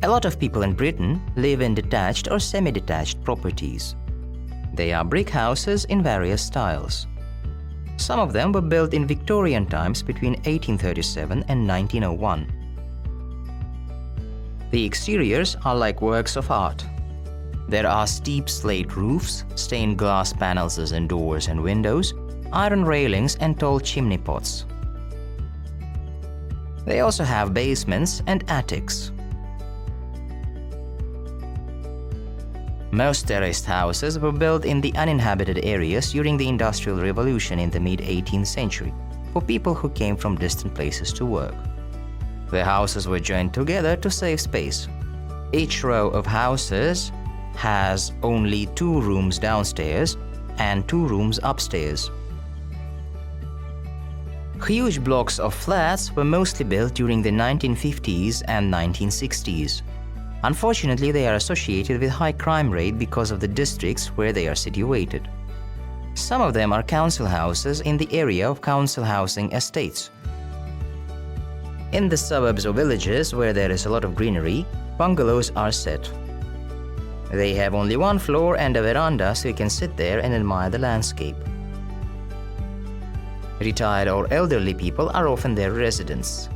A lot of people in Britain live in detached or semi-detached properties. They are brick houses in various styles. Some of them were built in Victorian times between 1837 and 1901. The exteriors are like works of art. There are steep slate roofs, stained glass panels in doors and windows, iron railings and tall chimney pots. They also have basements and attics. Most terraced houses were built in the uninhabited areas during the Industrial Revolution in the mid-18th century for people who came from distant places to work. The houses were joined together to save space. Each row of houses has only 2 rooms downstairs and 2 rooms upstairs. Huge blocks of flats were mostly built during the 1950s and 1960s. Unfortunately, they are associated with high crime rate because of the districts where they are situated. Some of them are council houses in the area of council housing estates. In the suburbs or villages where there is a lot of greenery, bungalows are set. They have only 1 floor and a veranda, so you can sit there and admire the landscape. Retired or elderly people are often their residents.